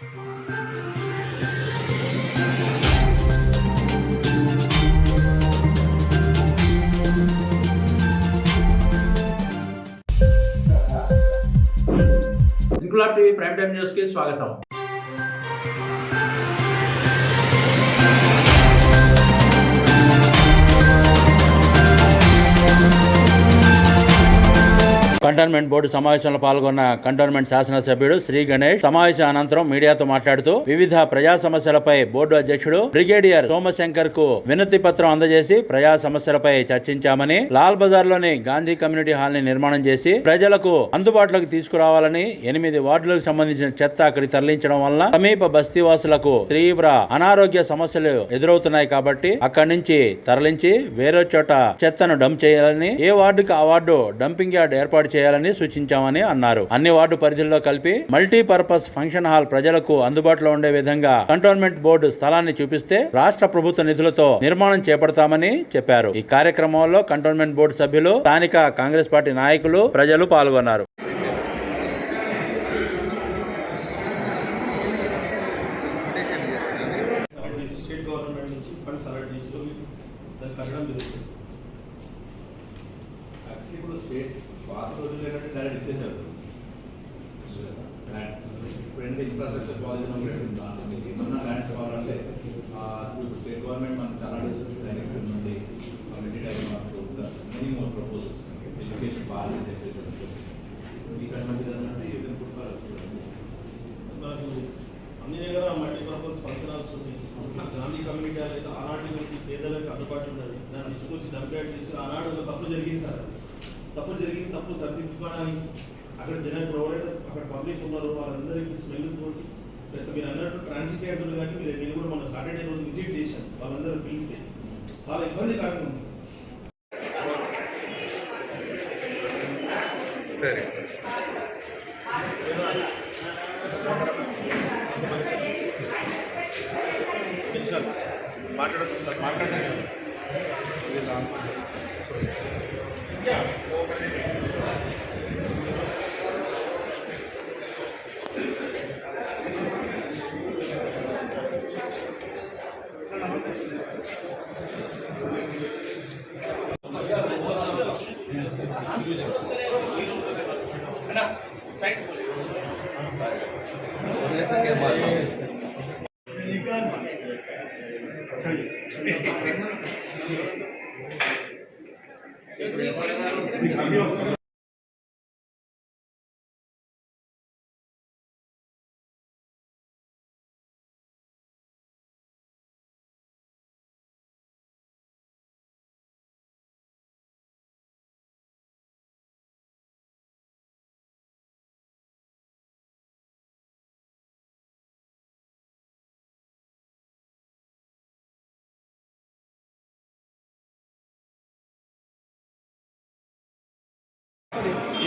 Inquilab TV prime time news కి స్వాగతం. Cantonment board సమావేశంలో పాల్గొన్న కంటోన్మెంట్ శాసనసభ్యుడు శ్రీ గణేష్ సమావేశం అనంతరం మీడియాతో మాట్లాడుతూ వివిధ ప్రజా సమస్యలపై బోర్డు అధ్యక్షుడు బ్రిగేడియర్ సోమశంకర్ కు వినతి పత్రం అందజేసి ప్రజా సమస్యలపై చర్చించామని, లాల్ బజార్ లోని గాంధీ కమ్యూనిటీ హాల్ ని నిర్మాణం చేసి ప్రజలకు అందుబాటులోకి తీసుకురావాలని, 8 వార్డులకు సంబంధించిన చెత్త అక్కడికి తరలించడం వల్ల సమీప బస్తీవాసులకు తీవ్ర అనారోగ్య సమస్యలు ఎదురవుతున్నాయి కాబట్టి అక్కడి నుంచి తరలించి వేరే చోట చెత్తను డంప్ చేయాలని, ఏ వార్డుకి ఆ వార్డు డంపింగ్ యార్డ్ ఏర్పాటు చేయాలని సూచించామని అన్నారు. అన్ని వార్డు పరిధిలో కలిపి మల్టీపర్పస్ ఫంక్షన్ హాల్ ప్రజలకు అందుబాటులో ఉండే విధంగా కంటోన్మెంట్ బోర్డు స్థలాన్ని చూపిస్తే రాష్ట్ర ప్రభుత్వ నిధులతో నిర్మాణం చేపడతామని చెప్పారు. ఈ కార్యక్రమంలో కంటోన్మెంట్ బోర్డు సభ్యులు, స్థానిక కాంగ్రెస్ పార్టీ నాయకులు, ప్రజలు పాల్గొన్నారు. పాత రోజులు ఏంటంటే డైరెక్ట్ ఇచ్చేసారు. ఇప్పుడు ఇన్ఫ్రాస్ట్రక్చర్ ప్రాజెక్ట్ ఏమన్నా ల్యాండ్స్ కావాలంటే ఇప్పుడు స్టేట్ గవర్నమెంట్ మనకు చాలా డైరెక్ట్స్ ఉంది. Community development plus many more proposals, education బాగా చెప్పేసి ఇక్కడ మంచి అంటే ఏదైనా ఫుట్బాల్ వస్తుంది. నాకు అన్ని దగ్గర మల్టీపర్పస్ ఫంక్షన్ హాల్స్ ఉంది. గాంధీ కమ్యూనిటీ హాల్ అయితే ఆనాటి నుంచి పేదలకు అందుబాటులో ఉన్నది. దాన్ని తీసుకొచ్చి డంప్యార్డ్ చేసి ఆనాడు ఒక తప్పు జరిగింది సార్. తప్పు సరిదిద్దుకోవడానికి అక్కడ జనం ఎవరైతే అక్కడ పబ్లిక్ ఉన్నారో వాళ్ళందరికీ స్మెల్ తోటి ప్లస్ మీరు అన్నట్టు ట్రాన్సిట్ అంటారు. కానీ నేను కూడా మన సాటర్డే రోజు విజిట్ చేశాను. వాళ్ళందరూ పిలిస్తే చాలా ఇబ్బంది కాకుండా సరే మాట్లాడచ్చు సార్, మాట్లాడండి సార్.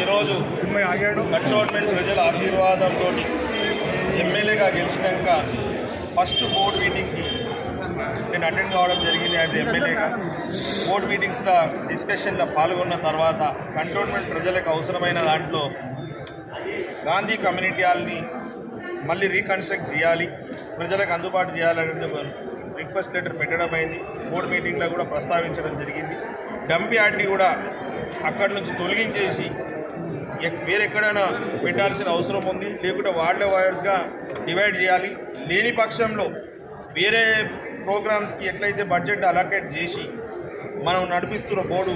ఈరోజు కంటోన్మెంట్ ప్రజల ఆశీర్వాదంతో ఎమ్మెల్యేగా గెలిచినాక ఫస్ట్ బోర్డు మీటింగ్కి నేను అటెండ్ కావడం జరిగింది. యాజ్ ఎమ్మెల్యేగా బోర్డు మీటింగ్స్లో డిస్కషన్లో పాల్గొన్న తర్వాత కంటోన్మెంట్ ప్రజలకు అవసరమైన దాంట్లో గాంధీ కమ్యూనిటీ హాల్ని మళ్ళీ రీకన్స్ట్రక్ట్ చేయాలి, ప్రజలకు అందుబాటు చేయాలనే రిక్వెస్ట్ లెటర్ పెట్టడం అయింది. బోర్డు మీటింగ్లో కూడా ప్రస్తావించడం జరిగింది. డంప్ యార్డ్ని కూడా అక్కడి నుంచి తొలగించేసి వేరెక్కడైనా పెట్టాల్సిన అవసరం ఉంది, లేకుంటే వార్డుగా డివైడ్ చేయాలి. లేని పక్షంలో వేరే ప్రోగ్రామ్స్కి ఎట్లయితే బడ్జెట్ అలొకేట్ చేసి మనం నడిపిస్తున్న బోర్డు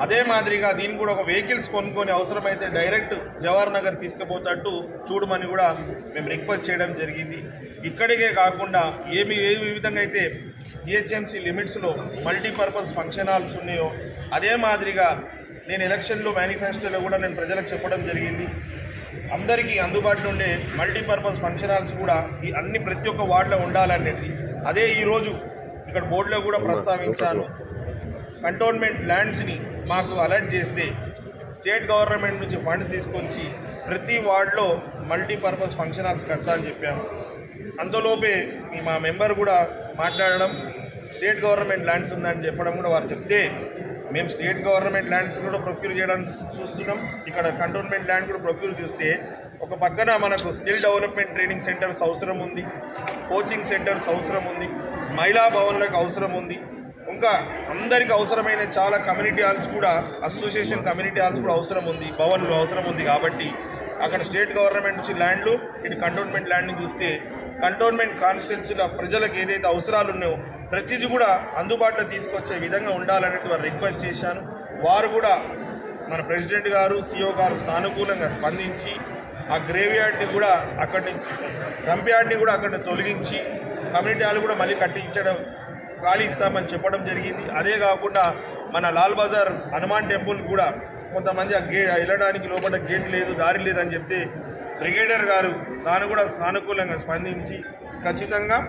అదే మాదిరిగా దీన్ని కూడా ఒక వెహికల్స్ కొనుక్కొని అవసరమైతే డైరెక్ట్ జవహర్ నగర్ తీసుకుపోతట్టు చూడమని కూడా మేము రిక్వెస్ట్ చేయడం జరిగింది. ఇక్కడికే కాకుండా ఏ విధంగా అయితే జిహెచ్ఎంసీ లిమిట్స్లో మల్టీపర్పస్ ఫంక్షన్ హాల్స్ ఉన్నాయో అదే మాదిరిగా నేను ఎలక్షన్లో మేనిఫెస్టోలో కూడా నేను ప్రజలకు చెప్పడం జరిగింది. అందరికీ అందుబాటులో ఉండే మల్టీపర్పస్ ఫంక్షన్ హాల్స్ కూడా ప్రతి ఒక్క వార్డులో ఉండాలనేది అదే ఈరోజు ఇక్కడ బోర్డులో కూడా ప్రస్తావించాను. కంటోన్మెంట్ ల్యాండ్స్ని మాకు అలర్ట్ చేస్తే స్టేట్ గవర్నమెంట్ నుంచి ఫండ్స్ తీసుకొచ్చి ప్రతి వార్డులో మల్టీపర్పస్ ఫంక్షన్ హాల్స్ కడతా అని చెప్పాము. అంతలోపే మా మెంబర్ కూడా మాట్లాడడం, స్టేట్ గవర్నమెంట్ ల్యాండ్స్ ఉందని చెప్పడం కూడా వారు చెప్తే మేము స్టేట్ గవర్నమెంట్ ల్యాండ్స్ కూడా ప్రొక్యూర్ చేయడానికి చూస్తున్నాం. ఇక్కడ కంటోన్మెంట్ ల్యాండ్ కూడా ప్రొక్యూర్ చేస్తే ఒక పక్కన మనకు స్కిల్ డెవలప్మెంట్ ట్రైనింగ్ సెంటర్స్ అవసరం ఉంది, కోచింగ్ సెంటర్స్ అవసరం ఉంది, మహిళా భవన్లకు అవసరం ఉంది, ఇంకా అందరికీ అవసరమైన చాలా కమ్యూనిటీ హాల్స్ కూడా, అసోసియేషన్ కమ్యూనిటీ హాల్స్ కూడా అవసరం ఉంది, భవన్లు అవసరం ఉంది. కాబట్టి అక్కడ స్టేట్ గవర్నమెంట్ నుంచి ల్యాండ్లు, ఇటు కంటోన్మెంట్ ల్యాండ్ని చూస్తే కంటోన్మెంట్ కాన్స్టిట్యున్సీల ప్రజలకు ఏదైతే అవసరాలు ఉన్నాయో ప్రతిదీ కూడా అందుబాటులో తీసుకొచ్చే విధంగా ఉండాలనేది వారు రిక్వెస్ట్ చేశాను. వారు కూడా మన ప్రెసిడెంట్ గారు, సిఓ గారు సానుకూలంగా స్పందించి ఆ గ్రేవ్ యార్డ్ని కూడా అక్కడి నుంచి, డంప్ యార్డ్ని కూడా అక్కడ తొలగించి కమ్యూనిటీ హాల్ కూడా మళ్ళీ కట్టించడం, ఖాళీ ఇస్తామని చెప్పడం జరిగింది. అదే కాకుండా మన లాల్ బజార్ హనుమాన్ టెంపుల్ కూడా కొంతమంది ఆ వెళ్ళడానికి లోపల గేట్ లేదు, దారి లేదని చెప్తే బ్రిగేడియర్ గారు దాన్ని కూడా సానుకూలంగా స్పందించి ఖచ్చితంగా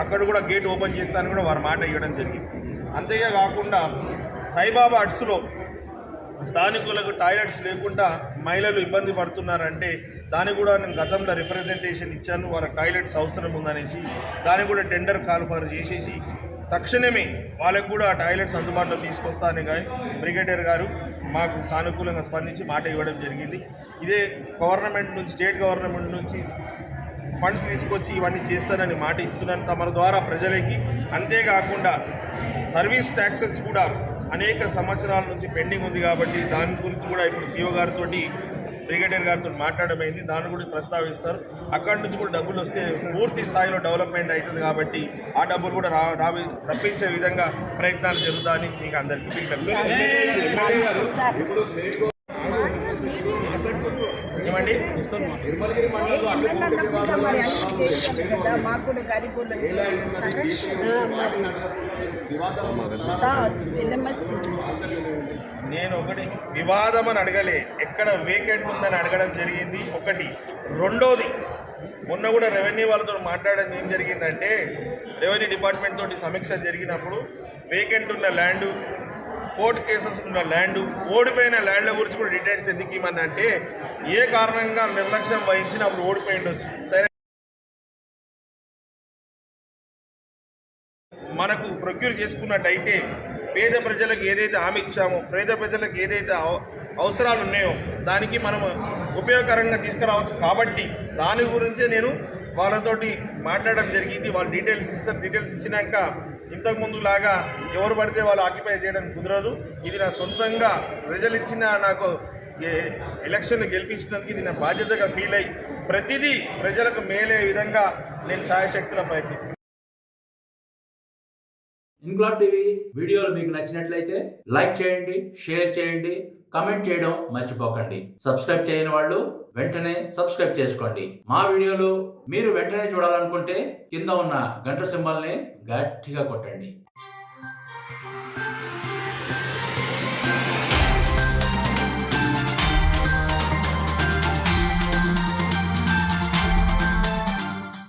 అక్కడ కూడా గేట్ ఓపెన్ చేస్తానని కూడా వారు మాట ఇవ్వడం జరిగింది. అంతేకాకుండా సాయిబాబా అడ్స్లో స్థానికులకు టాయిలెట్స్ లేకుండా మహిళలు ఇబ్బంది పడుతున్నారంటే దానికి కూడా నేను గతంలో రిప్రజెంటేషన్ ఇచ్చాను. వాళ్ళ టాయిలెట్స్ అవసరం ఉందనేసి దానికి కూడా టెండర్ కాల్ఫర్ చేసేసి తక్షణమే వాళ్ళకు కూడా టాయిలెట్స్ అందుబాటులో తీసుకొస్తానని కానీ బ్రిగేడియర్ గారు మాకు సానుకూలంగా స్పందించి మాట ఇవ్వడం జరిగింది. ఇదే గవర్నమెంట్ నుంచి, స్టేట్ గవర్నమెంట్ నుంచి ఫండ్స్ తీసుకొచ్చి ఇవన్నీ చేస్తానని మాట ఇస్తున్నాను తమ ద్వారా ప్రజలకి. అంతేకాకుండా సర్వీస్ ట్యాక్సెస్ కూడా అనేక సంవత్సరాల నుంచి పెండింగ్ ఉంది కాబట్టి దాని గురించి కూడా ఇప్పుడు సిఓ గారితో, బ్రిగేడియర్ గారితో మాట్లాడమైంది. దాన్ని కూడా ప్రస్తావిస్తారు. అక్కడి నుంచి కూడా డబ్బులు వస్తే పూర్తి స్థాయిలో డెవలప్మెంట్ అవుతుంది కాబట్టి ఆ డబ్బులు కూడా రప్పించే విధంగా ప్రయత్నాలు జరుగుతాయని మీకు అందరికీ విజ్ఞప్తి. ఏమండి నేను ఒకటి వివాదం అని అడగలే, ఎక్కడ వేకెంట్ ఉందని అడగడం జరిగింది ఒకటి. రెండోది, మొన్న కూడా రెవెన్యూ వాళ్ళతో మాట్లాడడం ఏం జరిగిందంటే, రెవెన్యూ డిపార్ట్మెంట్ తోటి సమీక్ష జరిగినప్పుడు వేకెంట్ ఉన్న ల్యాండు, కోర్టు కేసెస్ ఉన్న ల్యాండు, ఓడిపోయిన ల్యాండ్ల గురించి కూడా డీటెయిల్స్ ఎందుకు ఇవ్వమని అంటే ఏ కారణంగా నిర్లక్ష్యం వహించినప్పుడు ఓడిపోయి ఉండొచ్చు. సరే, మనకు ప్రొక్యూర్ చేసుకున్నట్టయితే పేద ప్రజలకు ఏదైతే హామీ ఇచ్చామో, పేద ప్రజలకు ఏదైతే అవసరాలు ఉన్నాయో దానికి మనం ఉపయోగకరంగా తీసుకురావచ్చు. కాబట్టి దాని గురించే నేను వాళ్ళతోటి మాట్లాడడం జరిగింది. వాళ్ళు డీటెయిల్స్ ఇస్తారు. డీటెయిల్స్ ఇచ్చినాక ఇంతకుముందు లాగా ఎవరు పడితే వాళ్ళు ఆక్యుపై చేయడానికి కుదరదు. ఇది నా సొంతంగా ప్రజలు ఇచ్చిన, నాకు ఎలక్షన్లు గెలిపించినందుకు ఇది నా బాధ్యతగా ఫీల్ అయ్యి ప్రతిదీ ప్రజలకు మేలే విధంగా నేను శాయశక్తిలో ప్రయత్నిస్తాను. ఇన్క్లాబ్ టీవీ వీడియోలు మీకు నచ్చినట్లయితే లైక్ చేయండి, షేర్ చేయండి, కమెంట్ చేయడం మర్చిపోకండి. సబ్స్క్రైబ్ చేయని వాళ్ళు వెంటనే సబ్స్క్రైబ్ చేసుకోండి. మా వీడియోలు మీరు వెంటనే చూడాలనుకుంటే కింద ఉన్న గంట సింబల్ని గట్టిగా కొట్టండి.